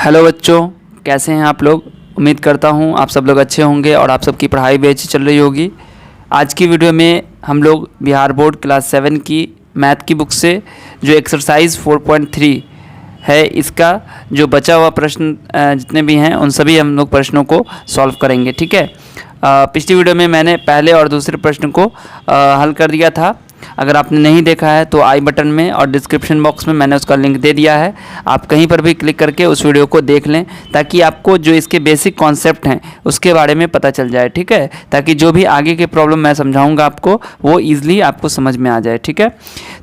Hello बच्चों, कैसे हैं आप लोग। उम्मीद करता हूं आप सब लोग अच्छे होंगे और आप सबकी पढ़ाई भी अच्छी चल रही होगी। आज की वीडियो में हम लोग बिहार बोर्ड क्लास 7 की मैथ की बुक से जो एक्सरसाइज 4.3 है, इसका जो बचा हुआ प्रश्न जितने भी हैं उन सभी हम लोग प्रश्नों को सॉल्व करेंगे। ठीक है। पिछली वीडियो में मैंने पहले और दूसरे प्रश्न को हल कर दिया था। अगर आपने नहीं देखा है तो आई बटन में और डिस्क्रिप्शन बॉक्स में मैंने उसका लिंक दे दिया है। आप कहीं पर भी क्लिक करके उस वीडियो को देख लें ताकि आपको जो इसके बेसिक कॉन्सेप्ट हैं उसके बारे में पता चल जाए। ठीक है, ताकि जो भी आगे के प्रॉब्लम मैं समझाऊंगा आपको वो ईजिली आपको समझ में आ जाए। ठीक है,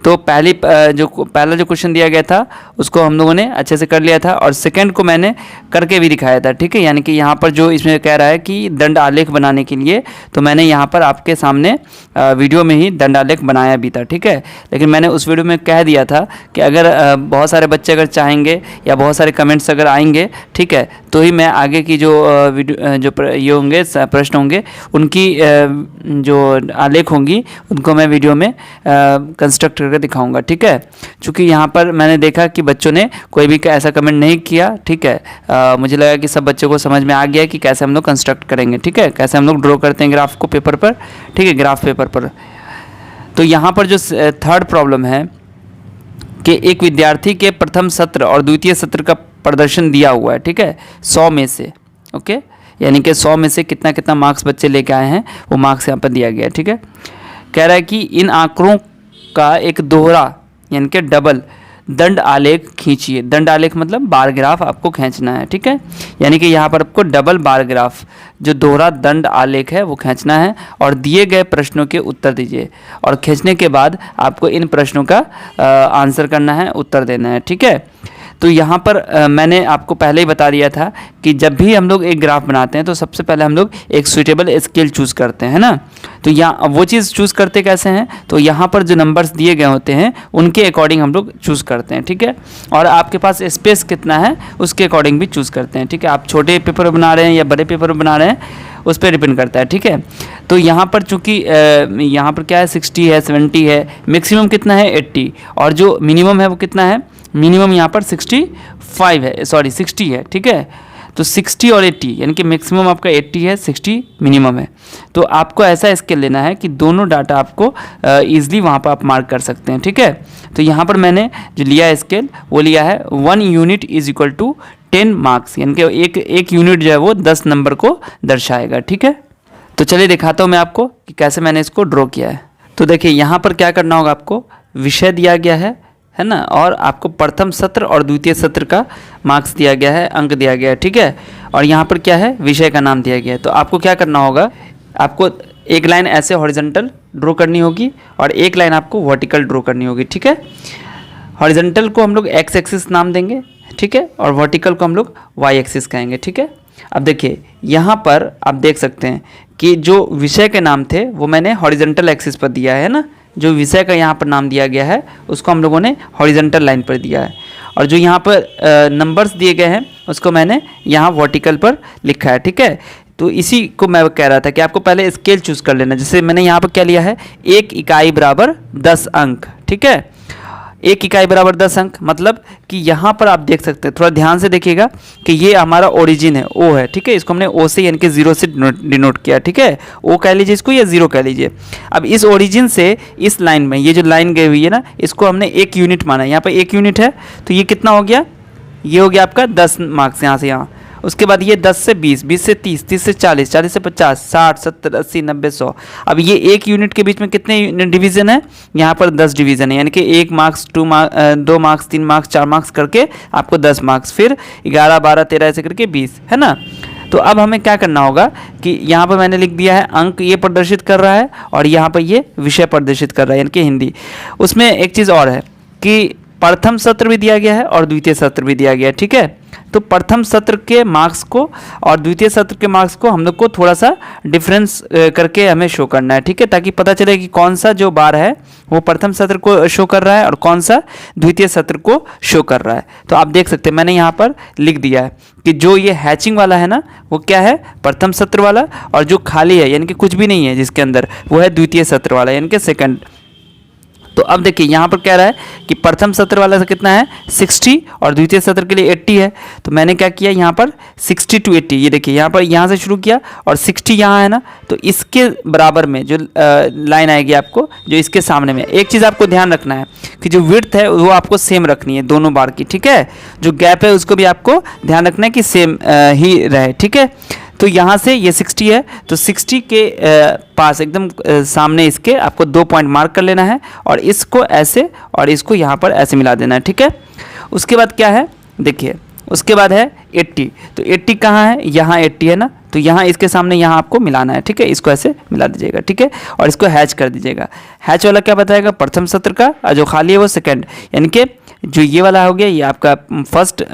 तो पहला जो क्वेश्चन दिया गया था उसको हम लोगों ने अच्छे से कर लिया था और सेकेंड को मैंने करके भी दिखाया था। ठीक है, यानी कि यहाँ पर जो इसमें कह रहा है कि दंड आलेख बनाने के लिए, तो मैंने यहाँ पर आपके सामने वीडियो में ही दंड आलेख बनाया भी था। ठीक है, लेकिन मैंने उस वीडियो में कह दिया था कि अगर बहुत सारे बच्चे अगर चाहेंगे या बहुत सारे कमेंट्स अगर आएंगे, ठीक है, तो ही मैं आगे की जो वीडियो ये होंगे प्रश्न होंगे उनकी जो आलेख होंगी उनको मैं वीडियो में कंस्ट्रक्ट करके दिखाऊंगा। ठीक है, चूँकि यहाँ पर मैंने देखा कि बच्चों ने कोई भी ऐसा कमेंट नहीं किया। ठीक है, मुझे लगा कि सब बच्चों को समझ में आ गया कि कैसे हम लोग कंस्ट्रक्ट करेंगे। ठीक है, कैसे हम लोग ड्रॉ करते हैं ग्राफ को पेपर पर। ठीक है, ग्राफ पेपर पर। तो यहाँ पर जो थर्ड प्रॉब्लम है कि एक विद्यार्थी के प्रथम सत्र और द्वितीय सत्र का प्रदर्शन दिया हुआ है। ठीक है, 100 में से, ओके, यानी कि 100 में से कितना कितना मार्क्स बच्चे लेके आए हैं वो मार्क्स यहाँ पर दिया गया है। ठीक है, कह रहा है कि इन आंकड़ों का एक दोहरा यानी कि डबल दंड आलेख खींचिए। दंड आलेख मतलब बार ग्राफ आपको खींचना है। ठीक है, यानी कि यहाँ पर आपको डबल बार ग्राफ जो दोहरा दंड आलेख है वो खींचना है और दिए गए प्रश्नों के उत्तर दीजिए और खींचने के बाद आपको इन प्रश्नों का आंसर करना है, उत्तर देना है। ठीक है, तो यहाँ पर मैंने आपको पहले ही बता दिया था कि जब भी हम लोग एक ग्राफ बनाते हैं तो सबसे पहले हम लोग एक सूटेबल स्केल चूज़ करते हैं ना। तो यहाँ वो चीज़ चूज़ करते कैसे हैं, तो यहाँ पर जो नंबर्स दिए गए होते हैं उनके अकॉर्डिंग हम लोग चूज़ करते हैं। ठीक है, और आपके पास स्पेस कितना है उसके अकॉर्डिंग भी चूज़ करते हैं। ठीक है, आप छोटे पेपर बना रहे हैं या बड़े पेपर बना रहे हैं उस पर डिपेंड करता है। ठीक है, तो यहाँ पर चूँकि यहाँ पर क्या है 60 है, 70 है, मैक्सिमम कितना है 80 और जो मिनिमम है वो कितना है, मिनिमम यहाँ पर 65 है, सॉरी 60 है। ठीक है, तो 60 और 80 यानी कि मैक्सिमम आपका 80 है, 60 मिनिमम है। तो आपको ऐसा स्केल लेना है कि दोनों डाटा आपको ईजिली वहाँ पर आप मार्क कर सकते हैं। ठीक है, तो यहाँ पर मैंने जो लिया स्केल वो लिया है 1 unit is equal to 10 marks, यानी कि एक यूनिट जो है वो 10 नंबर को दर्शाएगा। ठीक है, तो चलिए दिखाता हूँ मैं आपको कि कैसे मैंने इसको ड्रॉ किया है। तो देखिए यहाँ पर क्या करना होगा, आपको विषय दिया गया है ना, और आपको प्रथम सत्र और द्वितीय सत्र का मार्क्स दिया गया है, अंक दिया गया है। ठीक है, और यहाँ पर क्या है, विषय का नाम दिया गया है। तो आपको क्या करना होगा, आपको एक लाइन ऐसे हॉरिजॉन्टल ड्रॉ करनी होगी और एक लाइन आपको वर्टिकल ड्रॉ करनी होगी। ठीक है, हॉरिजॉन्टल को हम लोग एक्स एक्सिस नाम देंगे। ठीक है, और वर्टिकल को हम लोग वाई एक्सिस कहेंगे। ठीक है, अब देखिए यहाँ पर आप देख सकते हैं कि जो विषय के नाम थे वो मैंने हॉरिजॉन्टल एक्सिस पर दिया है ना। जो विषय का यहाँ पर नाम दिया गया है उसको हम लोगों ने हॉरिजॉन्टल लाइन पर दिया है और जो यहाँ पर नंबर्स दिए गए हैं उसको मैंने यहाँ वर्टिकल पर लिखा है। ठीक है, तो इसी को मैं कह रहा था कि आपको पहले स्केल चूज़ कर लेना। जैसे मैंने यहाँ पर क्या लिया है, 1 इकाई बराबर 10 अंक। ठीक है, 1 इकाई बराबर 10 अंक मतलब कि यहाँ पर आप देख सकते हैं, थोड़ा ध्यान से देखिएगा कि ये हमारा ओरिजिन है, ओ है। ठीक है, इसको हमने ओ से यानी कि 0 से डिनोट किया। ठीक है, ओ कह लीजिए इसको या 0 कह लीजिए। अब इस ओरिजिन से इस लाइन में ये जो लाइन गई हुई है ना, इसको हमने 1 यूनिट माना है। यहाँ पर 1 यूनिट है तो ये कितना हो गया, ये हो गया आपका 10 मार्क्स यहाँ से यहाँ। उसके बाद ये 10 से 20, 20 से 30, 30 से 40, 40 से 50, 60, 70, 80, 90, 100। अब ये 1 यूनिट के बीच में कितने डिवीज़न है, यहाँ पर 10 डिवीज़न है, यानी कि 1 मार्क्स, 2 मार्क्स, 3 मार्क्स, 4 मार्क्स करके आपको 10 मार्क्स, फिर 11, 12, 13 ऐसे करके 20, है ना। तो अब हमें क्या करना होगा कि यहाँ पर मैंने लिख दिया है अंक ये प्रदर्शित कर रहा है और यहाँ पर ये विषय प्रदर्शित कर रहा है यानी कि हिंदी। उसमें एक चीज़ और है कि प्रथम सत्र भी दिया गया है और द्वितीय सत्र भी दिया गया है। ठीक है, तो प्रथम सत्र के मार्क्स को और द्वितीय सत्र के मार्क्स को हम लोग को थोड़ा सा डिफरेंस करके हमें शो करना है। ठीक है, ताकि पता चले कि कौन सा जो बार है वो प्रथम सत्र को शो कर रहा है और कौन सा द्वितीय सत्र को शो कर रहा है। तो आप देख सकते हैं मैंने यहाँ पर लिख दिया है कि जो ये हैचिंग वाला है ना वो क्या है, प्रथम सत्र वाला, और जो खाली है यानी कि कुछ भी नहीं है जिसके अंदर, वो है द्वितीय सत्र वाला यानी कि सेकंड। तो अब देखिए यहाँ पर कह रहा है कि प्रथम सत्र वाला से कितना है 60 और द्वितीय सत्र के लिए 80 है। तो मैंने क्या किया यहाँ पर 60 to 80, ये देखिए यहाँ पर यहाँ से शुरू किया और 60 यहाँ है ना, तो इसके बराबर में जो लाइन आएगी आपको जो इसके सामने में। एक चीज़ आपको ध्यान रखना है कि जो विड्थ है वो आपको सेम रखनी है दोनों बार की, ठीक है। जो गैप है उसको भी आपको ध्यान रखना है कि सेम ही रहे, ठीक है। तो यहाँ से ये 60 है, तो 60 के पास एकदम सामने इसके आपको 2 पॉइंट मार्क कर लेना है और इसको ऐसे और इसको यहाँ पर ऐसे मिला देना है, ठीक है। उसके बाद क्या है देखिए, उसके बाद है 80। तो 80 कहाँ है, यहाँ 80 है ना, तो यहाँ इसके सामने यहाँ आपको मिलाना है, ठीक है। इसको ऐसे मिला दीजिएगा, ठीक है, और इसको हैच कर दीजिएगा। हैच वाला क्या बताएगा, प्रथम सत्र का, और जो खाली है वो सेकंड, यानी कि जो ये वाला हो गया ये आपका फर्स्ट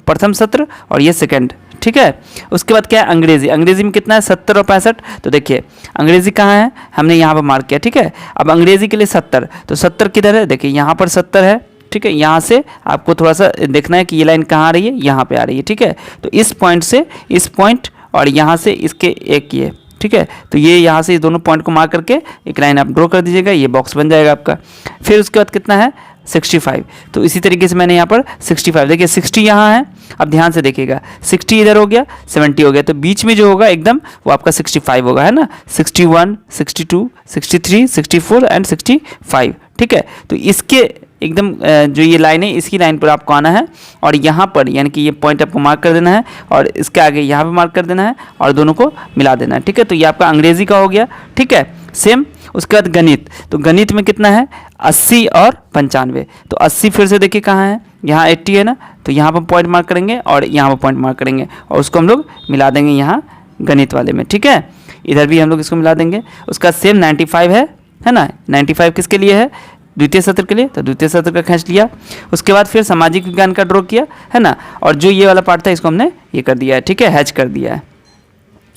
प्रथम सत्र और ये सेकंड, ठीक है। उसके बाद क्या है अंग्रेजी, अंग्रेजी में कितना है 70 और 65। तो देखिए अंग्रेजी कहाँ है, हमने यहाँ पर मार्क किया, ठीक है। अब अंग्रेजी के लिए 70, तो 70 किधर है, देखिए यहाँ पर 70 है, ठीक है। यहाँ से आपको थोड़ा सा देखना है कि ये लाइन कहाँ आ रही है, यहाँ पे आ रही है, ठीक है। तो इस पॉइंट से इस पॉइंट और यहाँ से इसके एक ये, ठीक है। तो ये यहाँ से इस दोनों पॉइंट को मार्क करके एक लाइन आप ड्रॉ कर दीजिएगा, ये बॉक्स बन जाएगा आपका। फिर उसके बाद कितना है 65। तो इसी तरीके से मैंने यहाँ पर 65, देखिए 60 यहाँ है। अब ध्यान से देखिएगा 60 इधर हो गया, 70 हो गया, तो बीच में जो होगा एकदम वो आपका 65 होगा, है ना। 61, 62, 63, 64 एंड 65, ठीक है। तो इसके एकदम जो ये लाइन है इसकी लाइन पर आपको आना है और यहाँ पर यानी कि ये पॉइंट आपको मार्क कर देना है और इसके आगे यहाँ पे मार्क कर देना है और दोनों को मिला देना है, ठीक है। तो ये आपका अंग्रेजी का हो गया, ठीक है। सेम उसके बाद गणित, तो गणित में कितना है 80 और 95। तो 80 फिर से देखिए कहाँ है, यहाँ 80 है ना, तो यहाँ पर पॉइंट मार्क करेंगे और यहाँ पर पॉइंट मार्क करेंगे और उसको हम लोग मिला देंगे यहाँ गणित वाले में, ठीक है। इधर भी हम लोग इसको मिला देंगे। उसका सेम 95 है ना, 95 किसके लिए है, द्वितीय सत्र के लिए, तो द्वितीय सत्र का खींच लिया। उसके बाद फिर सामाजिक विज्ञान का ड्रॉ किया, है ना, और जो ये वाला पार्ट था इसको हमने ये कर दिया है, ठीक है, हैच कर दिया है।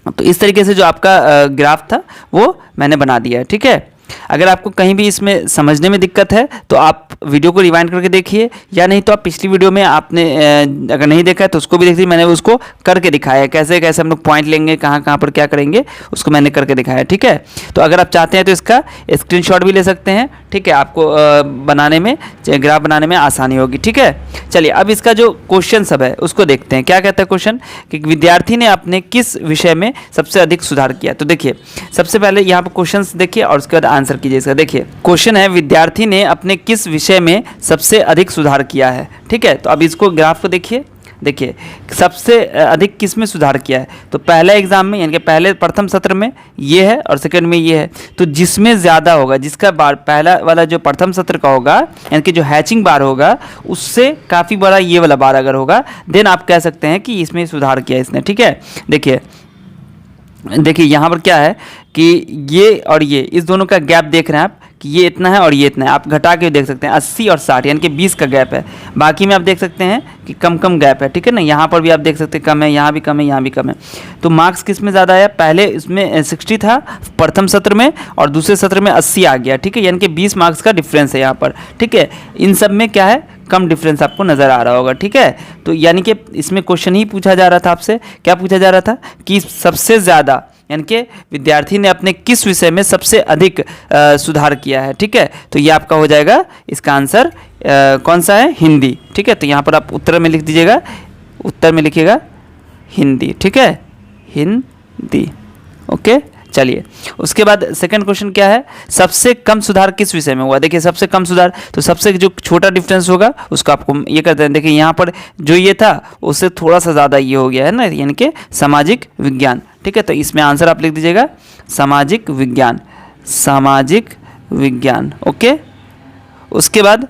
तो इस तरीके से जो आपका ग्राफ था वो मैंने बना दिया है, ठीक है। अगर आपको कहीं भी इसमें समझने में दिक्कत है तो आप वीडियो को रिवाइंड करके देखिए, या नहीं तो आप पिछली वीडियो में आपने अगर नहीं देखा है तो उसको भी देखिए, मैंने उसको करके दिखाया है कैसे कैसे हम लोग पॉइंट लेंगे, कहाँ कहाँ पर क्या करेंगे, उसको मैंने करके दिखाया है, ठीक है। तो अगर आप चाहते हैं तो इसका स्क्रीनशॉट भी ले सकते हैं, ठीक है, आपको बनाने में ग्राफ बनाने में आसानी होगी, ठीक है। चलिए अब इसका जो क्वेश्चन सब है उसको देखते हैं। क्या कहता है क्वेश्चन कि विद्यार्थी ने अपने किस विषय में सबसे अधिक सुधार किया। तो देखिए सबसे पहले यहाँ पर क्वेश्चन देखिए और उसके बाद आंसर कीजिए इसका। देखिए क्वेश्चन है विद्यार्थी ने अपने किस विषय में सबसे अधिक सुधार किया है, ठीक है। तो अब इसको ग्राफ को देखिए, देखिए सबसे अधिक किस में सुधार किया है, तो पहले एग्जाम में यानी कि पहले प्रथम सत्र में ये है और सेकंड में ये है, तो जिसमें ज़्यादा होगा, जिसका बार पहला वाला जो प्रथम सत्र का होगा यानी कि जो हैचिंग बार होगा उससे काफ़ी बड़ा ये वाला बार अगर होगा देन आप कह सकते हैं कि इसमें सुधार किया इसने, ठीक है। देखिए यहाँ पर क्या है कि ये और ये इस दोनों का गैप देख रहे हैं आप कि ये इतना है और ये इतना है, आप घटा के देख सकते हैं 80 और 60 यानी कि 20 का गैप है। बाकी में आप देख सकते हैं कि कम कम गैप है, ठीक है ना। यहाँ पर भी आप देख सकते हैं कम है, यहाँ भी कम है, यहाँ भी कम है। तो मार्क्स किस में ज़्यादा आया, पहले इसमें 60 था प्रथम सत्र में और दूसरे सत्र में 80 आ गया, ठीक है, यानी कि 20 मार्क्स का डिफरेंस है यहाँ पर, ठीक है। इन सब में क्या है कम डिफरेंस आपको नज़र आ रहा होगा, ठीक है। तो यानी कि इसमें क्वेश्चन ही पूछा जा रहा था आपसे, क्या पूछा जा रहा था कि सबसे ज़्यादा यानी कि विद्यार्थी ने अपने किस विषय में सबसे अधिक सुधार किया है, ठीक है। तो ये आपका हो जाएगा इसका आंसर कौन सा है, हिंदी, ठीक है। तो यहाँ पर आप उत्तर में लिख दीजिएगा, उत्तर में लिखिएगा हिंदी, ठीक है, हिंदी, ओके। चलिए उसके बाद सेकंड क्वेश्चन क्या है, सबसे कम सुधार किस विषय में हुआ। देखिए सबसे कम सुधार, तो सबसे जो छोटा डिफरेंस होगा उसको आपको ये करते हैं। देखिए यहाँ पर जो ये था उससे थोड़ा सा ज़्यादा ये हो गया है ना, यानी कि सामाजिक विज्ञान, ठीक है। तो इसमें आंसर आप लिख दीजिएगा सामाजिक विज्ञान, सामाजिक विज्ञान, ओके। उसके बाद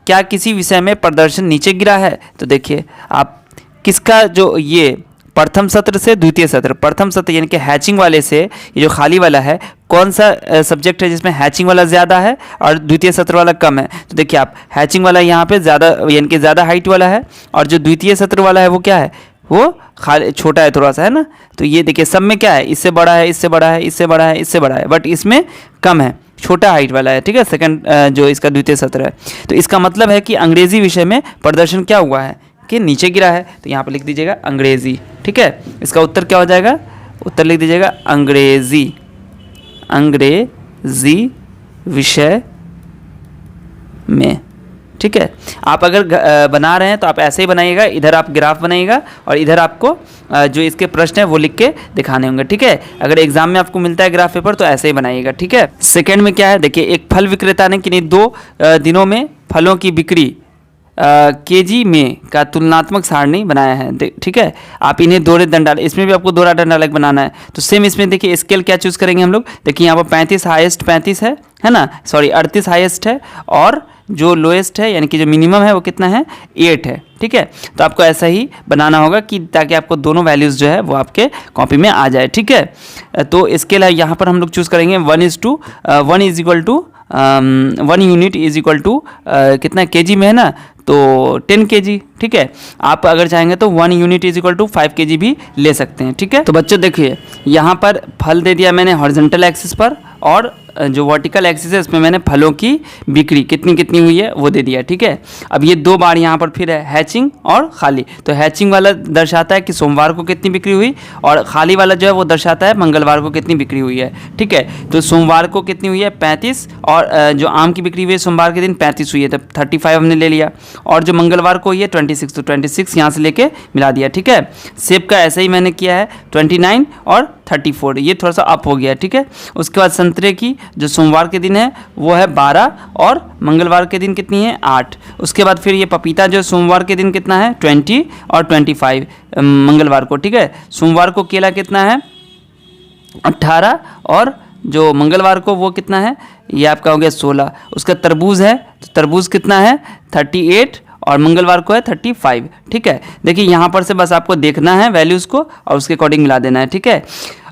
क्या किसी विषय में प्रदर्शन नीचे गिरा है, तो देखिए आप किसका जो ये प्रथम सत्र से द्वितीय सत्र, प्रथम सत्र यानी कि हैचिंग वाले से ये जो खाली वाला है कौन सा सब्जेक्ट है जिसमें हैचिंग वाला ज़्यादा है और द्वितीय सत्र वाला कम है। तो देखिए आप हैचिंग वाला यहाँ पे ज़्यादा यानी कि ज़्यादा हाइट वाला है और जो द्वितीय सत्र वाला है वो क्या है, वो खाली छोटा है थोड़ा सा, है ना। तो ये देखिए सब में क्या है, इससे बड़ा है, इससे बड़ा है, इससे बड़ा है, इससे बड़ा है, बट इसमें कम है, छोटा हाइट वाला है, ठीक है, सेकंड जो इसका द्वितीय सत्र है। तो इसका मतलब है कि अंग्रेजी विषय में प्रदर्शन क्या हुआ है कि नीचे गिरा है। तो यहाँ पर लिख दीजिएगा अंग्रेजी, ठीक है। इसका उत्तर क्या हो जाएगा, उत्तर लिख दीजिएगा अंग्रेजी, अंग्रेजी विषय में। ठीक है, आप अगर बना रहे हैं तो आप ऐसे ही बनाइएगा, इधर आप ग्राफ बनाइएगा और इधर आपको जो इसके प्रश्न है वो लिख के दिखाने होंगे। ठीक है, अगर एग्जाम में आपको मिलता है ग्राफ पेपर तो ऐसे ही बनाइएगा। ठीक है, सेकंड में क्या है देखिए, एक फल विक्रेता ने किन्हीं 2 दिनों में फलों की बिक्री केजी में का तुलनात्मक सारणी बनाया है। ठीक है, आप इन्हें दोहरे दंडालेख, इसमें भी आपको दोहरा दंडालेख बनाना है। तो सेम इसमें देखिए स्केल क्या चूज़ करेंगे हम लोग, देखिए यहाँ पर 35 हाईएस्ट 35 है ना, सॉरी 38 हाईएस्ट है और जो लोएस्ट है यानी कि जो मिनिमम है वो कितना है 8 है। ठीक है, तो आपको ऐसा ही बनाना होगा कि ताकि आपको दोनों वैल्यूज़ जो है वो आपके कॉपी में आ जाए। ठीक है, तो स्केल है यहाँ पर हम लोग चूज़ करेंगे 1 is equal to 1 unit is equal to कितना केजी में है ना, तो 10 kg। ठीक है, आप अगर चाहेंगे तो 1 unit is equal to 5 kg भी ले सकते हैं। ठीक है, तो बच्चों देखिए यहाँ पर फल दे दिया मैंने हॉरिजॉन्टल एक्सिस पर और जो वर्टिकल एक्सिस है उसमें मैंने फलों की बिक्री कितनी कितनी हुई है वो दे दिया। ठीक है, अब ये 2 बार यहाँ पर फिर है हैचिंग और खाली, तो हैचिंग वाला दर्शाता है कि सोमवार को कितनी बिक्री हुई और खाली वाला जो है वो दर्शाता है मंगलवार को कितनी बिक्री हुई है। ठीक है, तो सोमवार को कितनी हुई है 35 और जो आम की बिक्री हुई है सोमवार के दिन 35 हुई है, तो 35 हमने ले लिया और जो मंगलवार को हुई है 26, तो 26 यहाँ से लेके मिला दिया। ठीक है, सेब का ऐसे ही मैंने किया है 29 और 34, ये थोड़ा सा अप हो गया। ठीक है, उसके बाद संतरे की जो सोमवार के दिन है वो है 12 और मंगलवार के दिन कितनी है 8। उसके बाद फिर ये पपीता जो सोमवार के दिन कितना है 20 और 25 मंगलवार को। ठीक है, सोमवार को केला कितना है 18 और जो मंगलवार को वो कितना है ये आपका हो गया 16। उसका तरबूज है तो तरबूज कितना है 38 और मंगलवार को है 35। ठीक है, देखिए यहाँ पर से बस आपको देखना है वैल्यूज़ को और उसके अकॉर्डिंग मिला देना है। ठीक है,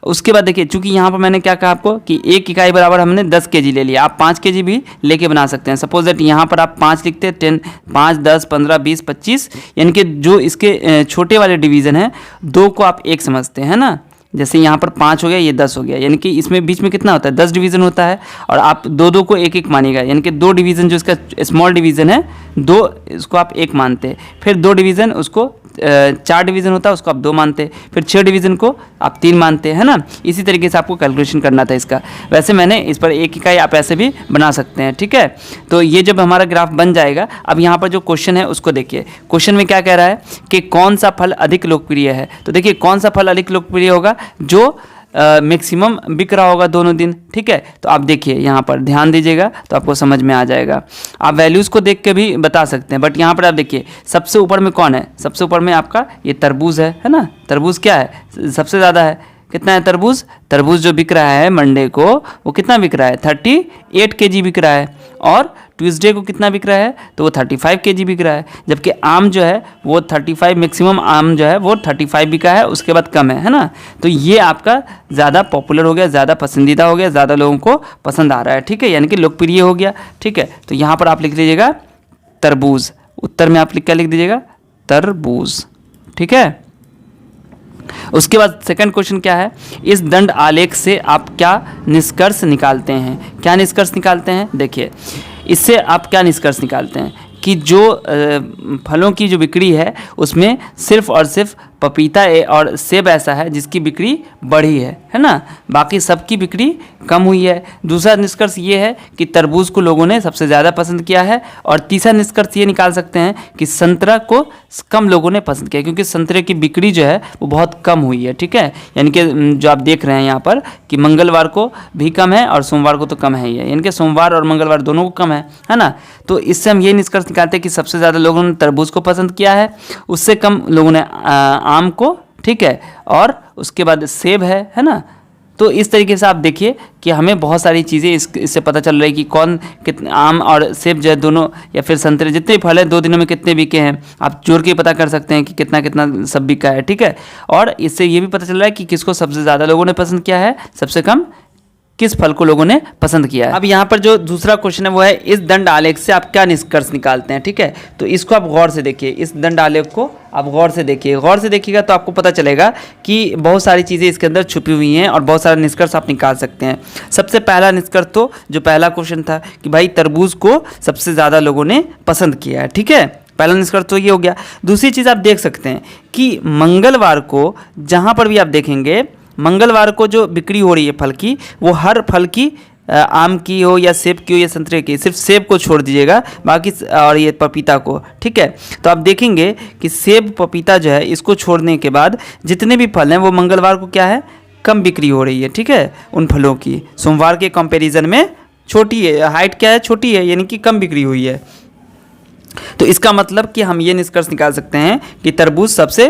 उसके बाद देखिए चूंकि यहाँ पर मैंने क्या कहा आपको कि 1 इकाई बराबर हमने 10 kg ले लिया, आप 5 kg भी लेके बना सकते हैं। सपोज दैट यहाँ पर आप 5 लिखते हैं 10 5 10 15 20 25, यानी कि जो इसके छोटे वाले डिवीज़न है 2 को आप 1 समझते हैं ना, जैसे यहाँ पर 5 हो गया ये 10 हो गया, यानी कि इसमें बीच में कितना होता है 10 डिवीज़न होता है और आप 2 को 1 मानिएगा, यानी कि 2 डिवीज़न जो इसका स्मॉल डिवीज़न है 2 इसको आप 1 मानते हैं, फिर 2 डिवीज़न उसको 4 डिवीज़न होता है उसको आप 2 मानते, फिर 6 डिवीज़न को आप 3 मानते हैं ना। इसी तरीके से आपको कैलकुलेशन करना था इसका। वैसे मैंने इस पर 1 इकाई आप ऐसे भी बना सकते हैं। ठीक है, तो ये जब हमारा ग्राफ बन जाएगा, अब यहाँ पर जो क्वेश्चन है उसको देखिए। क्वेश्चन में क्या कह रहा है कि कौन सा फल अधिक लोकप्रिय है, तो देखिए कौन सा फल अधिक लोकप्रिय होगा जो मैक्सिमम बिक रहा होगा दोनों दिन। ठीक है, तो आप देखिए यहाँ पर ध्यान दीजिएगा तो आपको समझ में आ जाएगा। आप वैल्यूज़ को देख के भी बता सकते हैं, बट यहाँ पर आप देखिए सबसे ऊपर में कौन है, सबसे ऊपर में आपका ये तरबूज है ना। तरबूज क्या है सबसे ज़्यादा है, कितना है तरबूज, तरबूज जो बिक रहा है मंडे को वो कितना बिक रहा है 38 kg बिक रहा है और ट्यूसडे को कितना बिक रहा है तो वो 35 kg बिक रहा है, जबकि आम जो है वो 35 मैक्सिमम आम जो है वो 35 बिका है, उसके बाद कम है ना। तो ये आपका ज़्यादा पॉपुलर हो गया, ज़्यादा पसंदीदा हो गया, ज़्यादा लोगों को पसंद आ रहा है। ठीक है, यानी कि लोकप्रिय हो गया। ठीक है, तो यहाँ पर आप लिख लीजिएगा तरबूज, उत्तर में आप क्या लिख दीजिएगा तरबूज। ठीक है, उसके बाद सेकंड क्वेश्चन क्या है, इस दंड आलेख से आप क्या निष्कर्ष निकालते हैं। क्या निष्कर्ष निकालते हैं, देखिए इससे आप क्या निष्कर्ष निकालते हैं कि जो फलों की जो बिक्री है उसमें सिर्फ और सिर्फ पपीता और सेब ऐसा है जिसकी बिक्री बढ़ी है ना, बाकी सबकी बिक्री कम हुई है। दूसरा निष्कर्ष ये है कि तरबूज को लोगों ने सबसे ज़्यादा पसंद किया है और तीसरा निष्कर्ष ये निकाल सकते हैं कि संतरा को कम लोगों ने पसंद किया क्योंकि संतरे की बिक्री जो है वो बहुत कम हुई है। ठीक है, यानी कि जो आप देख रहे हैं यहाँ पर कि मंगलवार को भी कम है और सोमवार को तो कम है ही है, यानी कि सोमवार और मंगलवार दोनों को कम है ना। तो इससे हम ये निष्कर्ष निकालते हैं कि सबसे ज़्यादा लोगों ने तरबूज को पसंद किया है, उससे कम लोगों ने आम को। ठीक है, और उसके बाद सेब है ना। तो इस तरीके से आप देखिए कि हमें बहुत सारी चीज़ें इससे पता चल रही है कि कौन कितने आम और सेब जो है दोनों या फिर संतरे जितने फल हैं 2 दिनों में कितने बिके हैं, आप जोड़ के पता कर सकते हैं कि कितना कितना सब बिका है। ठीक है, और इससे ये भी पता चल रहा है कि किसको सबसे ज़्यादा लोगों ने पसंद किया है, सबसे कम किस फल को लोगों ने पसंद किया है। अब यहाँ पर जो दूसरा क्वेश्चन है वो है इस दंड आलेख से आप क्या निष्कर्ष निकालते हैं। ठीक है, तो इसको आप गौर से देखिए, इस दंड आलेख को आप गौर से देखिए, गौर से देखिएगा तो आपको पता चलेगा कि बहुत सारी चीज़ें इसके अंदर छुपी हुई हैं और बहुत सारा निष्कर्ष आप निकाल सकते हैं। सबसे पहला निष्कर्ष तो जो पहला क्वेश्चन था कि भाई तरबूज को सबसे ज़्यादा लोगों ने पसंद किया है। ठीक है, पहला निष्कर्ष तो ये हो गया। दूसरी चीज़ आप देख सकते हैं कि मंगलवार को जहाँ पर भी आप देखेंगे मंगलवार को जो बिक्री हो रही है फल की वो हर फल की आम की हो या सेब की हो या संतरे की, सिर्फ सेब को छोड़ दीजिएगा, बाकी और ये पपीता को, ठीक है। तो आप देखेंगे कि सेब पपीता जो है इसको छोड़ने के बाद जितने भी फल हैं वो मंगलवार को क्या है, कम बिक्री हो रही है, ठीक है। उन फलों की सोमवार के कंपैरिजन में छोटी है, हाइट क्या है, छोटी है, यानी कि कम बिक्री हुई है। तो इसका मतलब कि हम ये निष्कर्ष निकाल सकते हैं कि तरबूज सबसे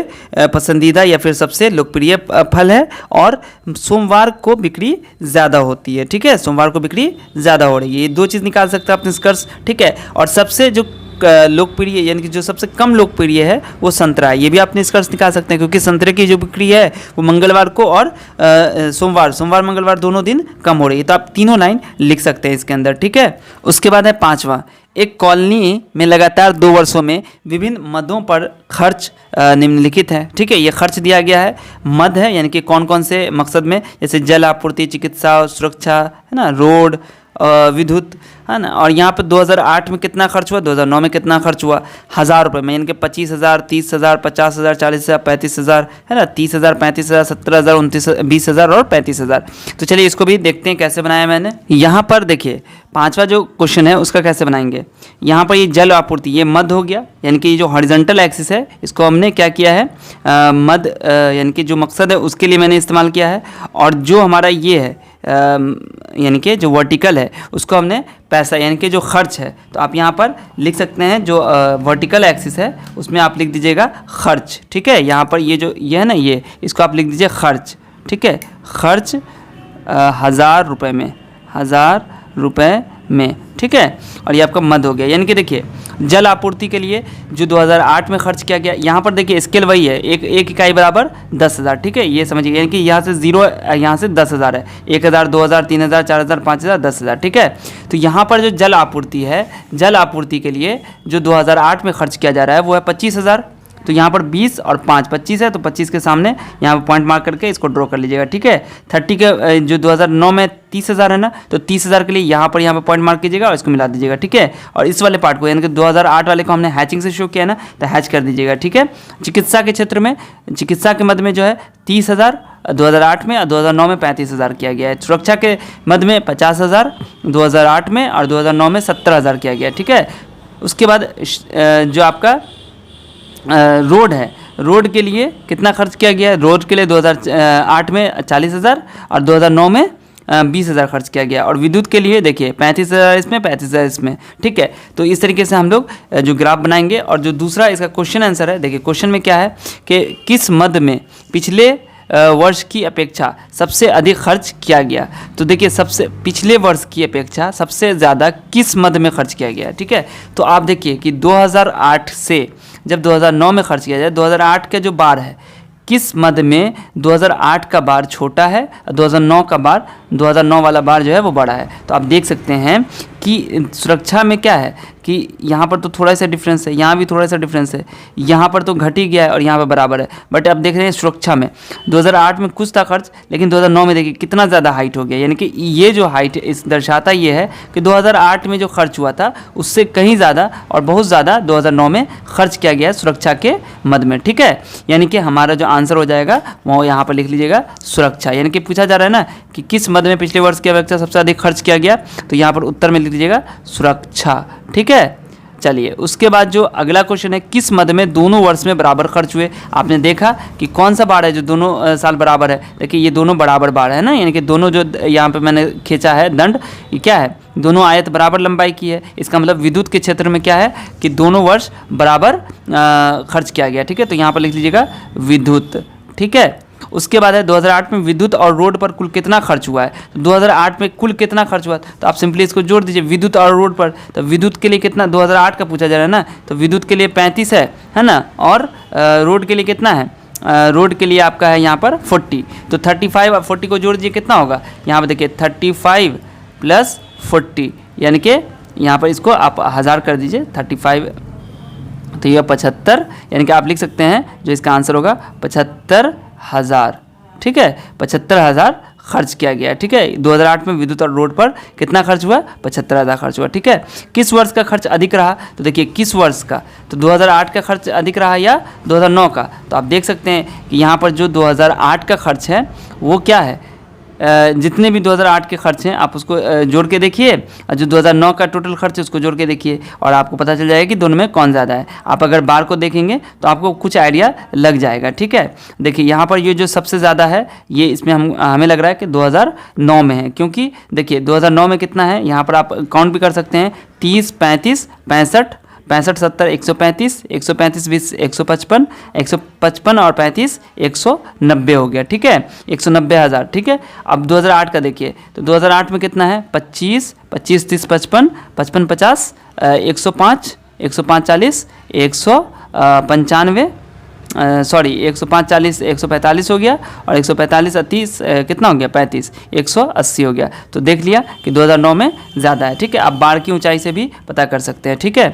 पसंदीदा या फिर सबसे लोकप्रिय फल है और सोमवार को बिक्री ज़्यादा होती है, ठीक है। सोमवार को बिक्री ज़्यादा हो रही है, ये दो चीज़ निकाल सकते हैं आप निष्कर्ष, ठीक है। और सबसे जो लोकप्रिय यानी कि जो सबसे कम लोकप्रिय है वो संतरा है, ये भी आप निष्कर्ष निकाल सकते हैं, क्योंकि संतरे की जो बिक्री है वो मंगलवार को और सोमवार मंगलवार दोनों दिन कम हो रही है। तो आप तीनों लाइन लिख सकते हैं इसके अंदर, ठीक है। उसके बाद है 5वां, एक कॉलोनी में लगातार 2 वर्षों में विभिन्न मदों पर खर्च निम्नलिखित है, ठीक है। ये खर्च दिया गया है, मद है यानी कि कौन कौन से मकसद में, जैसे जल आपूर्ति, चिकित्सा, सुरक्षा, है ना, रोड, विद्युत, है ना। और यहाँ पर 2008 में कितना खर्च हुआ, 2009 में कितना खर्च हुआ, 1000 रुपये में, यानी कि 25,000, 30,000, 50,000, 40,000, 35,000, है ना, 30,000, 35,000, 17,000, 29,000, 20,000 और 35,000। तो चलिए इसको भी देखते हैं कैसे बनाया मैंने। यहाँ पर देखिए 5वां जो क्वेश्चन है उसका कैसे बनाएंगे। यहाँ पर ये जल आपूर्ति, ये मद हो गया, यानी कि ये जो हॉरिजॉन्टल एक्सिस है इसको हमने क्या किया है, मद यानी कि जो मकसद है उसके लिए मैंने इस्तेमाल किया है। और जो हमारा ये है यानी कि जो वर्टिकल है उसको हमने पैसा यानी कि जो खर्च है, तो आप यहाँ पर लिख सकते हैं जो वर्टिकल एक्सिस है उसमें आप लिख दीजिएगा खर्च, ठीक है। यहाँ पर ये जो ये है ना, ये इसको आप लिख दीजिए खर्च, ठीक है। खर्च 1000 रुपये में, 1000 रुपये में, ठीक है। और ये आपका मद हो गया, यानी कि देखिए जल आपूर्ति के लिए जो 2008 में खर्च किया गया, यहाँ पर देखिए स्केल वही है, एक इकाई बराबर 10,000, ठीक है। ये समझिए, यानी कि यहाँ से 0, यहाँ से 10,000 है, 1,000, 2,000, 3,000, 4,000, 5,000, 10,000, ठीक है। तो यहाँ पर जो जल आपूर्ति है, जल आपूर्ति के लिए जो 2008 में खर्च किया जा रहा है वो है 25,000। तो यहाँ पर 20 और 5 25 है, तो 25 के सामने यहाँ पर पॉइंट मार्क करके इसको ड्रॉ कर लीजिएगा, ठीक है। 30 के जो 2009 में 30,000 है ना, तो 30,000 के लिए यहाँ पर पॉइंट मार्क कीजिएगा और इसको मिला दीजिएगा, ठीक है। और इस वाले पार्ट को यानी कि 2008 वाले को हमने हैचिंग से शो किया ना, तो हैच कर दीजिएगा, ठीक है। चिकित्सा के क्षेत्र में, चिकित्सा के मद में जो है 30,000 2008 में और 2009 में 35,000 किया गया है। सुरक्षा के मद में 50,000 2008 में और 2009 में 70,000 किया गया है, ठीक है। उसके बाद जो आपका रोड है, रोड के लिए कितना खर्च किया गया है, रोड के लिए 2008 में 40,000 और 2009 में 20,000 खर्च किया गया। और विद्युत के लिए देखिए 35,000 इसमें, 35,000 इसमें, ठीक है। तो इस तरीके से हम लोग जो ग्राफ बनाएंगे। और जो दूसरा इसका क्वेश्चन आंसर है, देखिए क्वेश्चन में क्या है कि किस मद में पिछले वर्ष की अपेक्षा सबसे अधिक खर्च किया गया। तो देखिए सबसे पिछले वर्ष की अपेक्षा सबसे ज़्यादा किस मद में खर्च किया गया, ठीक है। तो आप देखिए कि 2008 से जब 2009 में खर्च किया जाए, 2008 का जो बार है किस मद में 2008 का बार छोटा है, 2009 का बार 2009 वाला बार जो है वो बड़ा है। तो आप देख सकते हैं कि सुरक्षा में क्या है कि यहाँ पर तो थोड़ा सा डिफरेंस है, यहाँ भी थोड़ा सा डिफरेंस है, यहाँ पर तो घट ही गया है और यहाँ पर बराबर है। बट अब देख रहे हैं सुरक्षा में 2008 में कुछ था खर्च, लेकिन 2009 में देखिए कितना ज़्यादा हाइट हो गया। यानी कि ये जो हाइट इस दर्शाता ये है कि 2008 में जो खर्च हुआ था उससे कहीं ज़्यादा और बहुत ज़्यादा 2009 में खर्च किया गया है सुरक्षा के मद में, ठीक है। यानी कि हमारा जो आंसर हो जाएगा वो यहाँ पर लिख लीजिएगा सुरक्षा। यानी कि पूछा जा रहा है ना कि किस मद में पिछले वर्ष की अपेक्षा सबसे अधिक खर्च किया गया, तो यहाँ पर उत्तर में लिख दीजिएगा सुरक्षा, ठीक है। चलिए उसके बाद जो अगला क्वेश्चन है, किस मद में दोनों वर्ष में बराबर खर्च हुए। आपने देखा कि कौन सा बार है जो दोनों साल बराबर है। देखिए ये दोनों बराबर बार है ना, यानी कि दोनों जो यहाँ पे मैंने खींचा है दंड, ये क्या है, दोनों आयत बराबर लंबाई की है। इसका मतलब विद्युत के क्षेत्र में क्या है कि दोनों वर्ष बराबर खर्च किया गया, ठीक है। तो यहाँ पर लिख लीजिएगा विद्युत, ठीक है। उसके बाद है 2008 में विद्युत और रोड पर कुल कितना खर्च हुआ है। तो 2008 में कुल कितना खर्च हुआ, तो आप सिंपली इसको जोड़ दीजिए विद्युत और रोड पर। तो विद्युत के लिए कितना 2008 का पूछा जा रहा है ना, तो विद्युत के लिए 35 है ना, और रोड के लिए कितना है, रोड के लिए आपका है यहाँ पर 40। तो 35 और 40 को जोड़ दीजिए, कितना होगा, यहाँ पर देखिए 35 + 40, यानी कि यहाँ पर इसको आप 1000 कर दीजिए, 35 तो यह 75, यानी कि आप लिख सकते हैं जो इसका आंसर होगा 75,000, ठीक है। 75,000 खर्च किया गया, ठीक है। 2008 में विद्युत और रोड पर कितना खर्च हुआ, 75,000 खर्च हुआ, ठीक है। किस वर्ष का खर्च अधिक रहा, तो देखिए किस वर्ष का, तो 2008 का खर्च अधिक रहा या 2009 का। तो आप देख सकते हैं कि यहाँ पर जो 2008 का खर्च है वो क्या है, जितने भी 2008 के खर्च हैं आप उसको जोड़ के देखिए, और जो 2009 का टोटल खर्च है उसको जोड़ के देखिए, और आपको पता चल जाएगा कि दोनों में कौन ज़्यादा है। आप अगर बार को देखेंगे तो आपको कुछ आइडिया लग जाएगा। ठीक है, देखिए यहाँ पर ये जो सबसे ज़्यादा है ये इसमें हमें लग रहा है कि 2009 में है, क्योंकि देखिए 2009 में कितना है, यहाँ पर आप काउंट भी कर सकते हैं, 30, 35, 65, 65, 70, 135, 135, 20, 155, 155 और 35, 190 हो गया। ठीक है, 190,000। ठीक है, अब 2008 का देखिए, तो 2008 में कितना है, 25, 25, 30, 55, 55, 50, 105, 105, 40, 195, सॉरी 105, 40, 145 हो गया, और 145 और 30 कितना हो गया, 35, 180 हो गया। तो देख लिया कि 2009 में ज़्यादा है। ठीक है, आप बाढ़ की ऊंचाई से भी पता कर सकते हैं। ठीक है,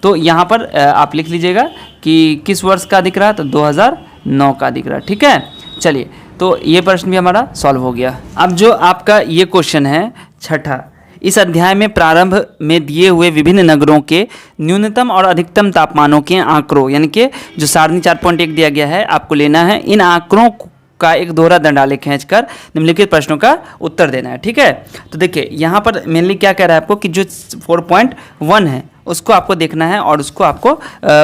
तो यहाँ पर आप लिख लीजिएगा कि किस वर्ष का दिख रहा है, तो 2009 का दिख रहा है। ठीक है, चलिए, तो ये प्रश्न भी हमारा सॉल्व हो गया। अब जो आपका ये क्वेश्चन है छठा, इस अध्याय में प्रारंभ में दिए हुए विभिन्न नगरों के न्यूनतम और अधिकतम तापमानों के आंकड़ों, यानी कि जो सारणी 4.1 दिया गया है आपको लेना है, इन आंकड़ों का एक दोहरा दंडालेख खींचकर निम्नलिखित प्रश्नों का उत्तर देना है। ठीक है, तो देखिए यहाँ पर मेनली क्या कह रहा है आपको कि जो 4.1 है उसको आपको देखना है, और उसको आपको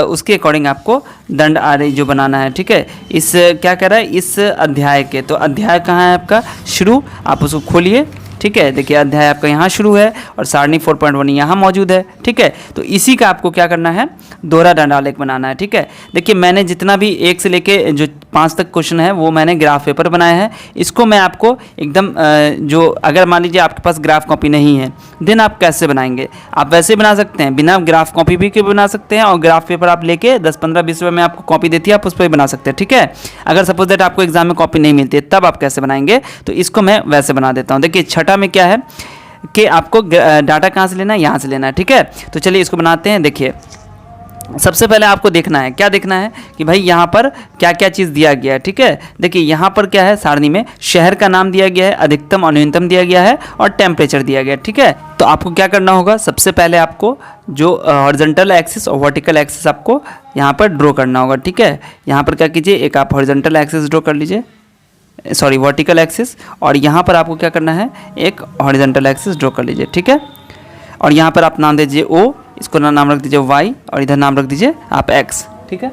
उसके अकॉर्डिंग आपको दंड आरेख जो बनाना है। ठीक है, इस क्या कह रहा है, इस अध्याय के, तो अध्याय कहाँ है आपका शुरू, आप उसको खोलिए। ठीक है, देखिए अध्याय आपका यहाँ शुरू है और सारणी 4.1 यहाँ मौजूद है। ठीक है, तो इसी का आपको क्या करना है, दोहरा दंडालेख बनाना है। ठीक है, देखिए मैंने जितना भी 1 से लेके जो 5 तक क्वेश्चन है वो मैंने ग्राफ पेपर बनाया है। इसको मैं आपको एकदम जो अगर मान लीजिए आपके पास ग्राफ कॉपी नहीं है देन आप कैसे बनाएंगे, आप वैसे बना सकते हैं, बिना ग्राफ कॉपी भी के बना सकते हैं, और ग्राफ पेपर आप लेके 10, 15, 20 रुपये में आपको कॉपी देती है, आप उस पर भी बना सकते हैं। ठीक है, अगर सपोज दैट आपको एग्जाम में कॉपी नहीं मिलती है तब आप कैसे बनाएंगे, तो इसको मैं वैसे बना देता हूँ। देखिए छठा में क्या है कि आपको डाटा कहाँ से लेना है, यहाँ से लेना है। ठीक है, तो चलिए इसको बनाते हैं। देखिए सबसे पहले आपको देखना है, क्या देखना है कि भाई यहाँ पर क्या क्या चीज़ दिया गया है। ठीक है, देखिए यहाँ पर क्या है, सारणी में शहर का नाम दिया गया है, अधिकतम और न्यूनतम दिया गया है, और टेम्परेचर दिया गया है। ठीक है, तो आपको क्या करना होगा, सबसे पहले आपको जो हॉरिजॉन्टल एक्सिस और वर्टिकल एक्सिस आपको यहाँ पर ड्रॉ करना होगा। ठीक है, यहाँ पर क्या कीजिए, एक आप हॉरिजॉन्टल एक्सिस ड्रॉ कर लीजिए, सॉरी वर्टिकल एक्सिस, और यहाँ पर आपको क्या करना है, एक हॉरिजॉन्टल एक्सिस ड्रॉ कर लीजिए। ठीक है, और यहाँ पर आप नाम दीजिए O, इसको नाम रख दीजिए Y, और इधर नाम रख दीजिए आप X। ठीक है,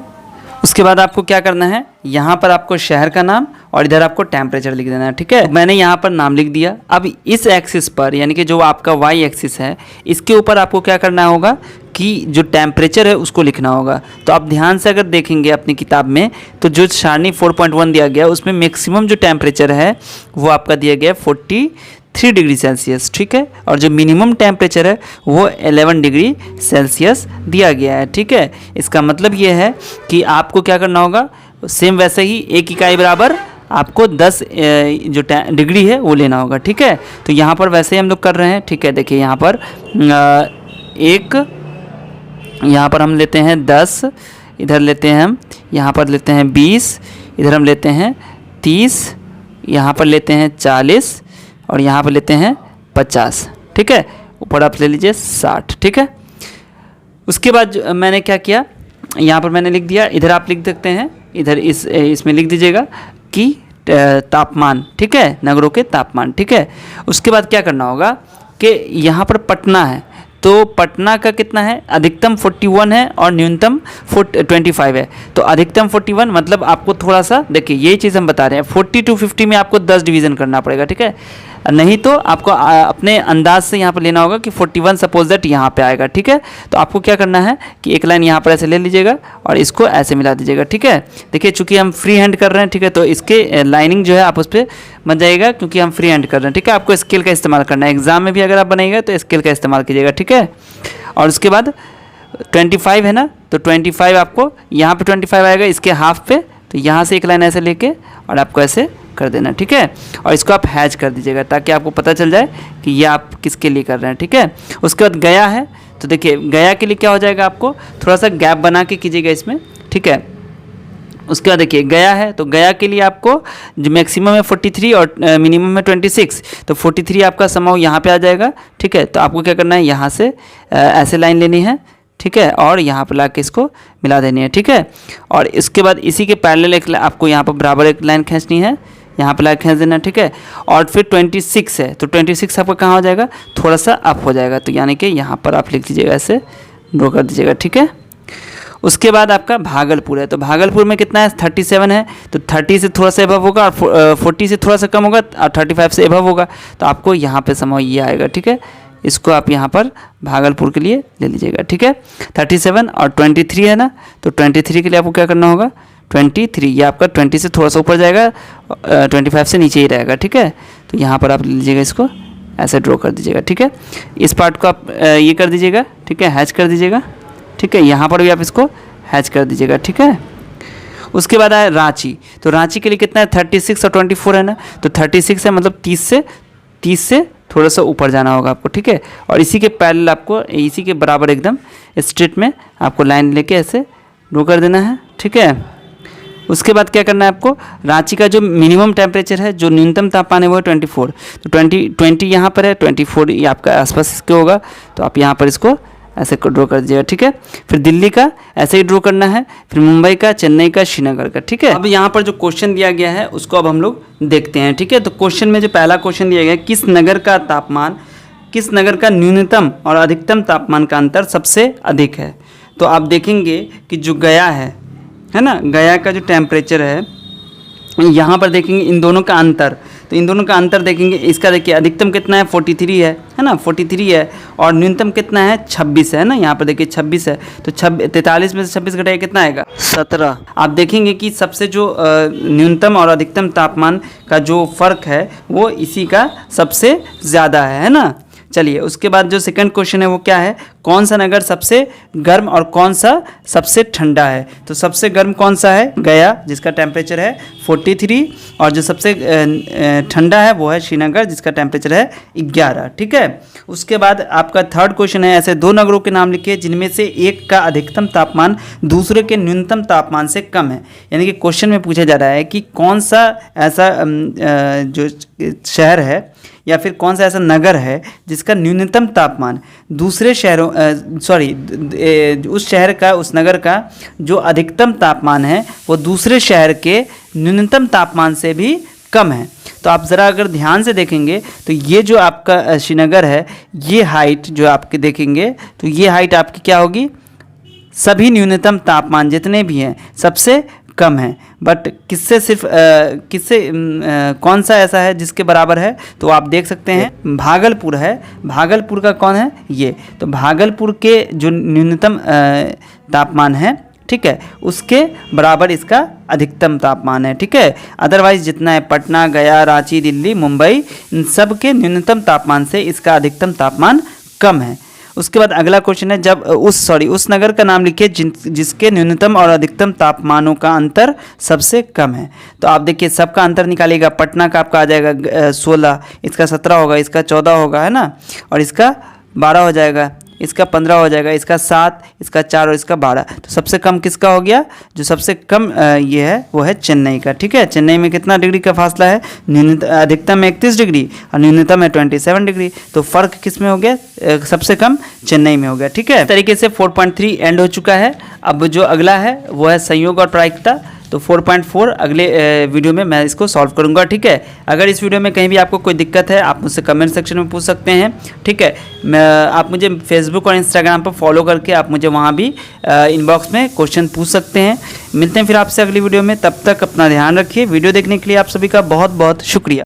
उसके बाद आपको क्या करना है, यहाँ पर आपको शहर का नाम और इधर आपको टेम्परेचर लिख देना है। ठीक है, मैंने यहाँ पर नाम लिख दिया। अब इस एक्सिस पर यानी कि जो आपका Y एक्सिस है इसके ऊपर आपको क्या करना होगा कि जो टेम्परेचर है उसको लिखना होगा। तो आप ध्यान से अगर देखेंगे अपनी किताब में तो जो सारणी 4.1 दिया गया है उसमें मैक्सिमम जो टेम्परेचर है वो आपका दिया गया है 43 डिग्री सेल्सियस। ठीक है, और जो मिनिमम टेम्परेचर है वो 11 डिग्री सेल्सियस दिया गया है। ठीक है, इसका मतलब ये है कि आपको क्या करना होगा, सेम वैसे ही एक इकाई बराबर आपको 10 जो डिग्री है वो लेना होगा। ठीक है, तो यहाँ पर वैसे ही हम लोग कर रहे हैं। ठीक है, देखिए यहाँ पर यहाँ पर हम लेते हैं 10, इधर लेते हैं हम, यहाँ पर लेते हैं 20, इधर हम लेते हैं 30, यहाँ पर लेते हैं 40, और यहाँ पर लेते हैं 50। ठीक है, ऊपर आप ले लीजिए 60। ठीक है, उसके बाद मैंने क्या किया, यहाँ पर मैंने लिख दिया, इधर आप लिख सकते हैं, इधर इसमें लिख दीजिएगा कि तापमान। ठीक है, नगरों के तापमान। ठीक है, उसके बाद क्या करना होगा कि यहाँ पर पटना है, तो पटना का कितना है, अधिकतम 41 है और न्यूनतम 25 है। तो अधिकतम 41 मतलब आपको थोड़ा सा देखिए ये चीज़ हम बता रहे हैं, 40 to 50 में आपको 10 डिवीज़न करना पड़ेगा। ठीक है, नहीं तो आपको अपने अंदाज से यहाँ पर लेना होगा कि 41 सपोज दैट यहाँ पे आएगा। ठीक है, तो आपको क्या करना है कि एक लाइन यहाँ पर ऐसे ले लीजिएगा और इसको ऐसे मिला दीजिएगा। ठीक है, देखिए चूंकि हम फ्री हैंड कर रहे हैं, ठीक है, तो इसके लाइनिंग जो है आप उस पर बन जाएगा क्योंकि हम फ्री हैंड कर रहे हैं। ठीक है, आपको स्केल का इस्तेमाल करना है, एग्जाम में भी अगर आप बनाइएगा तो स्केल का इस्तेमाल कीजिएगा। ठीक है, और उसके बाद 25 है ना, तो 25 आपको यहाँ पे 25 आएगा इसके हाफ पे, तो यहाँ से एक लाइन ऐसे लेके और आपको ऐसे कर देना। ठीक है, और इसको आप हैच कर दीजिएगा ताकि आपको पता चल जाए कि ये आप किसके लिए कर रहे हैं। ठीक है, उसके बाद गया है, तो देखिए गया के लिए क्या हो जाएगा, आपको थोड़ा सा गैप बना के कीजिएगा इसमें। ठीक है, उसके बाद देखिए गया है, तो गया के लिए आपको जो मैक्सिमम है 43 और मिनिमम है 26, तो 43 आपका समाव यहाँ पे आ जाएगा। ठीक है, तो आपको क्या करना है, यहाँ से ऐसे लाइन लेनी है। ठीक है, और यहाँ पर लाके इसको मिला देनी है। ठीक है, और इसके बाद इसी के पैरेलल एक आपको यहाँ पर बराबर एक लाइन खींचनी है, यहाँ पर लाइक खींच देना, ठीक है। और फिर 26 है तो 26 आपका कहाँ हो जाएगा, थोड़ा सा अप हो जाएगा, तो यानी कि यहाँ पर आप लिख दीजिएगा, ऐसे ड्रॉ कर दीजिएगा, ठीक है। उसके बाद आपका भागलपुर है, तो भागलपुर में कितना है, 37 है, तो 30 से थोड़ा सा एबव होगा और 40 से थोड़ा सा कम होगा और 35 से एबव होगा, तो आपको यहाँ पे समय ये आएगा, ठीक है। इसको आप यहाँ पर भागलपुर के लिए ले लीजिएगा, ठीक है। 37 और 23 है ना, तो 23 के लिए आपको क्या करना होगा, 23 ये आपका 20 से थोड़ा सा ऊपर जाएगा, 25 से नीचे ही रहेगा, ठीक है। तो यहाँ पर आप ले लीजिएगा, इसको ऐसे ड्रॉ कर दीजिएगा, ठीक है। इस पार्ट को आप ये कर दीजिएगा, ठीक है, हैच कर दीजिएगा, ठीक है। यहाँ पर भी आप इसको हैच कर दीजिएगा, ठीक है। उसके बाद आया रांची, तो रांची के लिए कितना है, 36 और 24 है ना, तो 36 है, मतलब 30 से थोड़ा सा ऊपर जाना होगा आपको, ठीक है। और इसी के पैरेलल आपको, इसी के बराबर एकदम स्ट्रेट में आपको लाइन लेके ऐसे ड्रॉ कर देना है, ठीक है। उसके बाद क्या करना है आपको, रांची का जो मिनिमम टेम्परेचर है, जो न्यूनतम तापमान है वो है 24, तो 20 यहाँ पर है, 24 ये आपका आसपास इसके होगा, तो आप यहाँ पर इसको ऐसे ड्रॉ कर दीजिएगा, ठीक है। फिर दिल्ली का ऐसे ही ड्रॉ करना है, फिर मुंबई का, चेन्नई का, श्रीनगर का, ठीक है। अब यहाँ पर जो क्वेश्चन दिया गया है उसको अब हम लोग देखते हैं, ठीक है। तो क्वेश्चन में जो पहला क्वेश्चन दिया गया है, किस नगर का न्यूनतम और अधिकतम तापमान का अंतर सबसे अधिक है, तो आप देखेंगे कि जो गया है ना, गया का जो टेम्परेचर है, यहाँ पर देखेंगे इन दोनों का अंतर, तो इन दोनों का अंतर देखेंगे, इसका देखिए अधिकतम कितना है, 43 है ना, 43 है, और न्यूनतम कितना है, 26 है ना, यहाँ पर देखिए 26 है, तो 43 में से 26 घटाइए कितना आएगा, 17। आप देखेंगे कि सबसे जो न्यूनतम और अधिकतम तापमान का जो फर्क है वो इसी का सबसे ज़्यादा है ना। चलिए, उसके बाद जो सेकंड क्वेश्चन है वो क्या है, कौन सा नगर सबसे गर्म और कौन सा सबसे ठंडा है, तो सबसे गर्म कौन सा है, गया जिसका टेम्परेचर है 43, और जो सबसे ठंडा है वो है श्रीनगर जिसका टेम्परेचर है 11, ठीक है। उसके बाद आपका थर्ड क्वेश्चन है, ऐसे दो नगरों के नाम लिखिए जिनमें से एक का अधिकतम तापमान दूसरे के न्यूनतम तापमान से कम है, यानी कि क्वेश्चन में पूछा जा रहा है कि कौन सा ऐसा जो शहर है या फिर कौन सा ऐसा नगर है जिसका न्यूनतम तापमान दूसरे शहरों उस शहर का, उस नगर का जो अधिकतम तापमान है वो दूसरे शहर के न्यूनतम तापमान से भी कम है। तो आप ज़रा अगर ध्यान से देखेंगे तो ये जो आपका श्रीनगर है, ये हाइट जो आपके देखेंगे, तो ये हाइट आपकी क्या होगी, सभी न्यूनतम तापमान जितने भी हैं सबसे कम है, बट किससे सिर्फ कौन सा ऐसा है जिसके बराबर है, तो आप देख सकते हैं भागलपुर है, भागलपुर का कौन है ये, तो भागलपुर के जो न्यूनतम तापमान है, ठीक है, उसके बराबर इसका अधिकतम तापमान है, ठीक है। अदरवाइज जितना है पटना, गया, रांची, दिल्ली, मुंबई, इन सब के न्यूनतम तापमान से इसका अधिकतम तापमान कम है। उसके बाद अगला क्वेश्चन है, जब उस नगर का नाम लिखिए जिसके न्यूनतम और अधिकतम तापमानों का अंतर सबसे कम है, तो आप देखिए सबका अंतर निकालिएगा, पटना का आपका आ जाएगा 16, इसका 17 होगा, इसका 14 होगा, है ना, और इसका 12 हो जाएगा, इसका 15 हो जाएगा, इसका 7, इसका 4 और इसका 12। तो सबसे कम किसका हो गया, जो सबसे कम ये है वो है चेन्नई का, ठीक है। चेन्नई में कितना डिग्री का फासला है, अधिकतम में 31 डिग्री और न्यूनतम है 27 डिग्री, तो फर्क किस में हो गया, सबसे कम चेन्नई में हो गया, ठीक है। इस तरीके से 4.3 एंड हो चुका है। अब जो अगला है वो है संयोग और प्रायिकता, तो 4.4 अगले वीडियो में मैं इसको सॉल्व करूंगा, ठीक है। अगर इस वीडियो में कहीं भी आपको कोई दिक्कत है आप मुझसे कमेंट सेक्शन में पूछ सकते हैं, ठीक है। आप मुझे फेसबुक और इंस्टाग्राम पर फॉलो करके आप मुझे वहाँ भी इनबॉक्स में क्वेश्चन पूछ सकते हैं। मिलते हैं फिर आपसे अगली वीडियो में, तब तक अपना ध्यान रखिए। वीडियो देखने के लिए आप सभी का बहुत बहुत शुक्रिया।